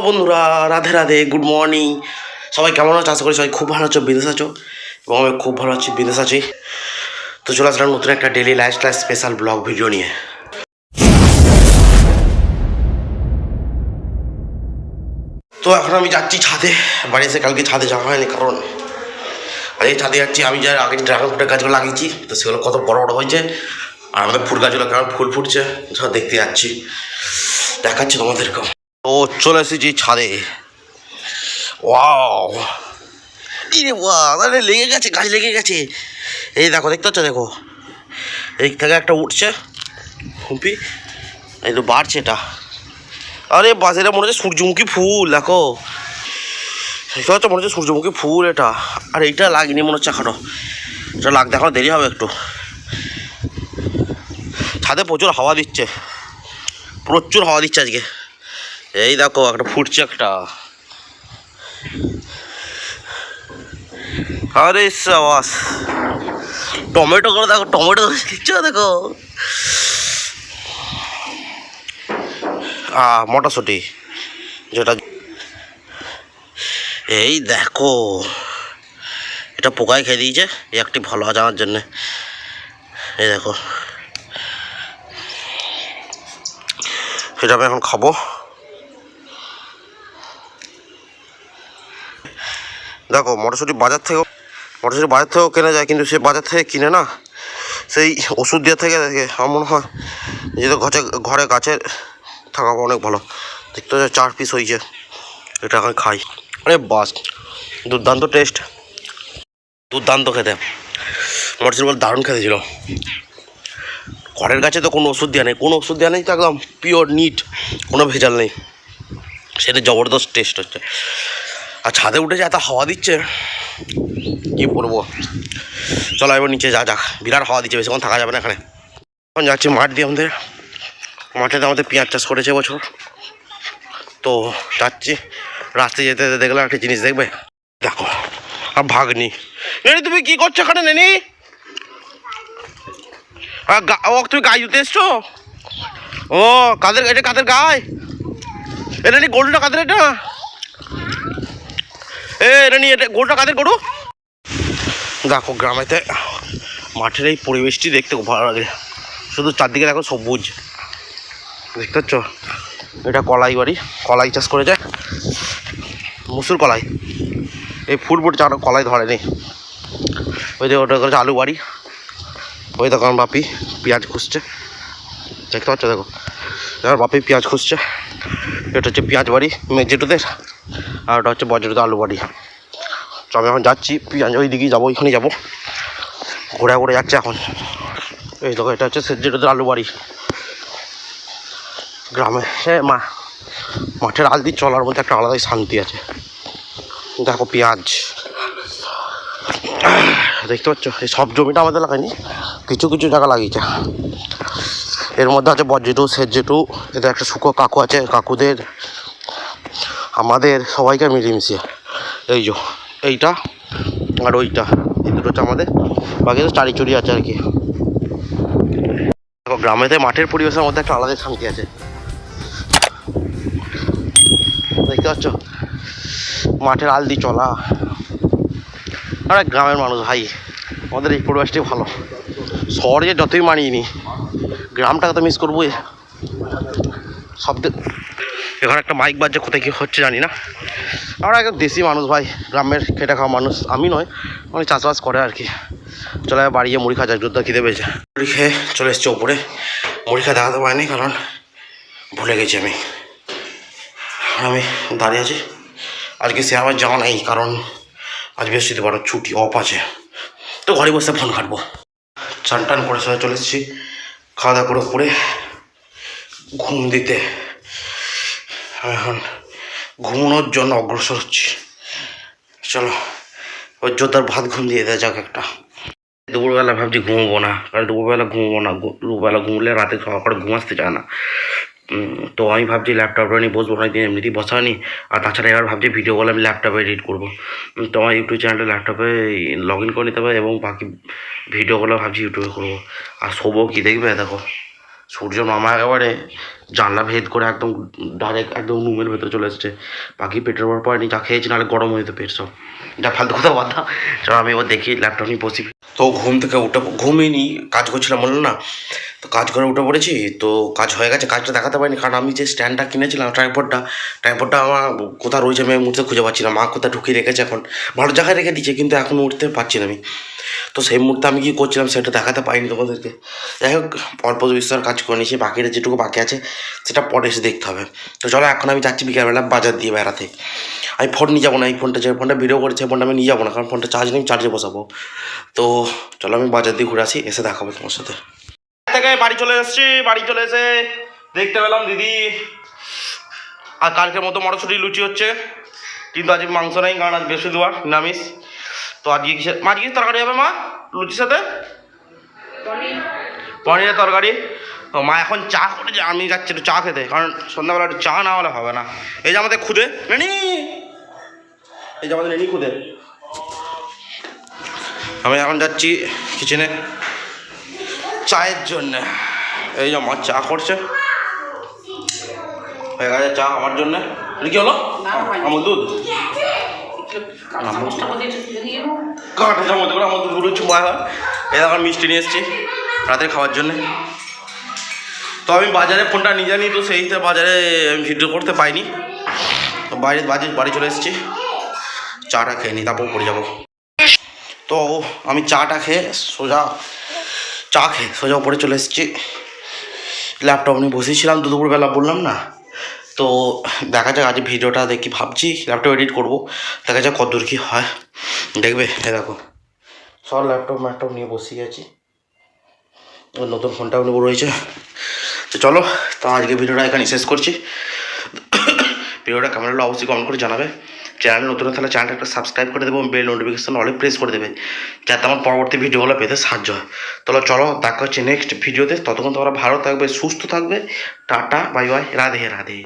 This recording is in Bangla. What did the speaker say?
বন্ধুরা, রাধে রাধে, গুড মর্নিং। সবাই কেমন আছো? আশা করি সবাই খুব ভালো আছো, বিদেশ আছো, এবং আমি খুব ভালো আছি, বিদেশ আছি। তো চলে আসলাম নতুন একটা daily lifestyle special blog video নিয়ে। তো এখন আমি যাচ্ছি ছাদে। বাড়ি এসে কালকে ছাদে যাওয়া হয়নি, কারণ এই ছাদে যাচ্ছি আমি যা আগে ড্রাগন ফ্রুটের গাছগুলো লাগিয়েছি, তো সেগুলো কত বড় বড় হয়েছে, আর আমাদের ফুল গাছগুলো কেমন ফুল ফুটছে সব দেখতে যাচ্ছি, দেখাচ্ছি তোমাদেরকেও। তো চলে এসেছি ছাদে। ওয়াও, ইরে বাহ, আরে লেগে গেছে, গাছ লেগে গেছে। এই দেখো, দেখতে পাচ্ছ? দেখো, এই থেকে একটা উঠছে হুম্পি, এই তো বাড়ছে এটা। আরে বাস, এটা মনে হচ্ছে সূর্যমুখী ফুল। দেখো, দেখতে পাচ্ছ? মনে হচ্ছে সূর্যমুখী ফুল এটা। আর এইটা লাগেনি মনে হচ্ছে এখনো, এটা লাগতে এখনো দেরি হবে একটু। ছাদে প্রচুর হাওয়া দিচ্ছে, প্রচুর হাওয়া দিচ্ছে আজকে। এই দেখো, একটা ফুটছে একটা। আরে সাবাস, টমেটো করে দেখো, টমেটো দেখছো? দেখো, মটরশুঁটি যেটা। এই দেখো, এটা পোকায় খেয়ে দিয়েছে, এই একটি ভালো আছে আমার জন্যে। এই দেখো, এটা আমি এখন খাবো। দেখো, মটরশুঁটি বাজার থেকেও কেনা যায়, কিন্তু সে বাজার থেকে কিনে না, সেই ওষুধ দিয়ে থেকে দেখে আমার মনে হয় যেহেতু ঘরে গাছের থাকা অনেক ভালো। দেখতে 4 পিস হয়েছে, এটা এখন খাই। আরে বাস, দুর্দান্ত টেস্ট, দুর্দান্ত খেতে। মটরশুঁটি বল দারুণ খেতে ছিল। ঘরের গাছে তো কোনো ওষুধ দেওয়া নেই, তো একদম পিওর নিট, কোনো ভেজাল নেই, সেটা জবরদস্ত টেস্ট হচ্ছে। আর ছাদে উঠে যে এত হাওয়া দিচ্ছে, কী বলবো। চলো এবার নিচে যাক, বিরাট হাওয়া দিচ্ছে, বেশিক্ষণ থাকা যাবে না এখানে। এখন যাচ্ছি মাঠ দিয়ে, মাঠেতে আমাদের পেঁয়াজ চাষ করেছে এবছর, তো যাচ্ছি। রাস্তায় যেতে যেতে দেখলাম একটা জিনিস, দেখবে? দেখো, আর ভাগনি। নেনি, তুমি কি করছো এখানে? নেনি, তুমি গায়ে জুতে এসছো? ও, এটা কাদের গায়ে? এটা নি গরুটা কাদের? এটা এটা নি, এটা গরুটা কাদের গরু? দেখো, গ্রামেতে মাঠের এই পরিবেশটি দেখতে খুব ভালো লাগে। শুধু চারদিকে দেখো সবুজ, দেখতে পাচ্ছ? এটা কলাই বাড়ি, কলাই চাষ করেছে, মুসুর কলাই। এই ফুল ফুটছে, আরও কলাই ধরেনি। ওই যে ওটা করেছে আলু বাড়ি। ওই দেখো আমার বাপি পেঁয়াজ খুঁজছে, দেখতে পাচ্ছ? দেখো, আমার বাপি পেঁয়াজ খুঁজছে। এটা হচ্ছে পেঁয়াজ বাড়ি মেজেটুদের, আর ওটা হচ্ছে বজ্রদের আলু বাড়ি। তো আমি এখন যাচ্ছি পেঁয়াজ ওই দিকেই যাবো, ওইখানেই যাবো, ঘোরা ঘুরে যাচ্ছে এখন। এই দেখো, এটা হচ্ছে সেজেটুদের আলু বাড়ি। গ্রামে মাঠের আল দিয়ে চলার মধ্যে একটা আলাদাই শান্তি আছে। দেখো পেঁয়াজ, দেখতে পাচ্ছ? এই সব জমিটা আমাদের লাগায়নি, কিছু কিছু জায়গা লাগিয়েছে। এর মধ্যে আছে বজ্রেটু, সেজেটু, এদের একটা শুকো কাকু আছে, কাকুদের, আমাদের সবাইকে মিলেমিশিয়ে। এই যে এইটা আর ওইটা, এই দুটো হচ্ছে আমাদের, বাকি তো চারিচুরি আছে আর কি। দেখো, গ্রামেতে মাঠের পরিবেশের মধ্যে একটা আলাদাই শান্তি আছে, দেখতে পাচ্ছ? মাঠের আল দিয়ে চলা। আর গ্রামের মানুষ ভাই, আমাদের এই পরিবেশটি ভালো। শহরে যতই মানিয়ে নি, গ্রামটাকে তো মিস করবো। শব্দ এখানে একটা মাইক বাজছে, কোথায় কী হচ্ছে জানি না। আমরা একদম দেশি মানুষ ভাই, গ্রামের খেটে খাওয়া মানুষ। আমি নয়, অনেক চাষবাস করে আর কি। চলে বাড়ি গিয়ে মুড়ি খাওয়া যাক, দুধটা খিদে পেয়েছে। মুড়ি খেয়ে চলে এসছে ওপরে। মুড়ি খেয়ে দেখাতে পারিনি, কারণ ভুলে গেছি আমি দাঁড়িয়ে আছি। আজকে সে আবার যাওয়া নাই, কারণ আজ বৃহস্পতিবার, ছুটি অফ আছে, তো ঘরে বসে ফোন ঘাটবো। চান টান করে সবাই চলে এসেছি, খাওয়া দাওয়া করে ঘুম দিতে। এখন ঘুমানোর জন্য অগ্রসর হচ্ছি। চলো, ওর জোতার ভাত ঘুম দিয়ে দেওয়া যাক একটা। দুপুরবেলা ভাবছি ঘুমবো না, কারণ দুপুরবেলা ঘুমলে রাতে খাওয়ার পরে ঘুম আসতে চায় না। তো আমি ভাবছি ল্যাপটপটা নিয়ে বসবো, অনেকদিন এমনিতেই বসা হয়নি। আর তাছাড়া এবার ভাবছি ভিডিওগুলো আমি ল্যাপটপে এডিট করবো। তো আমার ইউটিউব চ্যানেলটা ল্যাপটপে লগ ইন করে নিতে হবে, এবং বাকি ভিডিওগুলো ভাবছি ইউটিউবে করবো। আর শোবো কি দেখবে? দেখো, সূর্য মামা একেবারে জানলা ভেদ করে একদম ডাইরেক্ট একদম রুমের ভেতরে চলে এসেছে। বাকি পেটের ওপর পড়েনি, যা খেয়েছি, নাহলে গরম হয়ে যেত পেট সব। যা ফালতু কথা বাধা। চলো আমি এবার দেখি, ল্যাপটপ নিয়ে বসি। তো ঘুম থেকে উঠে ঘুমিয়ে কাজ করছিলাম বললাম না, তো কাজ করে উঠে পড়েছি। তো কাজ হয়ে গেছে, কাজটা দেখাতে পারিনি কারণ আমি যে স্ট্যান্ডটা কিনেছিলাম ট্রাইপডটা আমার কোথায় রয়েছে আমি মুহূর্তে খুঁজে পাচ্ছি না। মা কোথায় ঢুকিয়ে রেখেছে, এখন ভালো জায়গায় রেখে দিয়েছে কিন্তু এখন উঠতে পারছি না আমি। তো সেই মুহূর্তে আমি কী করছিলাম সেটা দেখাতে পারিনি তোমাদেরকে। যাই হোক, অল্প বিস্তর কাজ করে নিয়েছি, বাকিটা যেটুকু বাকি আছে সেটা পরে এসে দেখতে হবে। তো চলো এখন আমি যাচ্ছি বিকেলবেলা বাজার দিয়ে বেড়াতে। আমি ফোন নিয়ে যাবো না, এই ফোনটা যে ফোনটা ভিডিও করেছে ফোনটা আমি নিয়ে যাবো না, কারণ ফোনটা চার্জ নেই, চার্জে বসাবো। তো চলো আমি বাজার দিয়ে ঘুরে আসি, এসে দেখাবো তোমার সাথে। থেকে বাড়ি চলে এসেছি, বাড়ি চলে এসে দেখতে পেলাম দিদি আর কালকের মতো মটরশুঁটি লুচি হচ্ছে, কিন্তু আজকে মাংস নেই কারণ আজ বৃহস্পতিবার, নিরামিষ। তো আজকে কিসের তরকারি হবে মা লুচির সাথে? পনিরের তরকারি। তো মা এখন চা করে, আমি যাচ্ছি একটু চা খেতে, কারণ সন্ধ্যাবেলা একটু চা না হলে হবে না। এই যে আমাদের খুদে নেনি, এই যে আমাদের নেনি খুদে। আমি এখন যাচ্ছি কিচেনে চায়ের জন্য। এই যে আমার চা করছে, হয়ে গেছে চা আমার জন্য। কি হলো? আমার দুধ কাঠা চামচ করে আমার দুধগুলো চুমা হয়। এই এখন মিষ্টি নিয়ে এসেছি রাতের খাওয়ার জন্যে। তো আমি বাজারে ফোনটা নিয়ে জানি, তো সেইতে বাজারে আমি ভিডিও করতে পাইনি। তো বাড়ি চলে এসেছি, চাটা খেয়ে নিই তারপর পড়ে যাবো। তো আমি চাটা খেয়ে সোজা উপরে চলে এসেছি। ল্যাপটপ নিয়ে বসেছিলাম দুপুরবেলা বললাম না। তো দেখা যাক আজ ভিডিওটা দেখি, ভাবছি ল্যাপটপ এডিট করবো, দেখা যাক কতদূর কী হয় দেখবে। দেখো সব ল্যাপটপ নিয়ে বসে গেছি, নতুন ফোনটাও নেবো রয়েছে। তো চলো, তো আজকে ভিডিওটা এখানে শেষ করছি। ভিডিওটা কেমন হলো অবশ্যই কমেন্ট করে জানাবে। চ্যানেলে নতুন তাহলে চ্যানেলটা একটা সাবস্ক্রাইব করে দেবো, বেল নোটিফিকেশন অলে প্রেস করে দেবে, যাতে আমার পরবর্তী ভিডিওগুলো পেতে সাহায্য হয়। তাহলে চলো দেখা হচ্ছে নেক্সট ভিডিওতে, ততক্ষণ তোমরা ভালো থাকবে, সুস্থ থাকবে। Tata, bye bye, Radhe Radhe.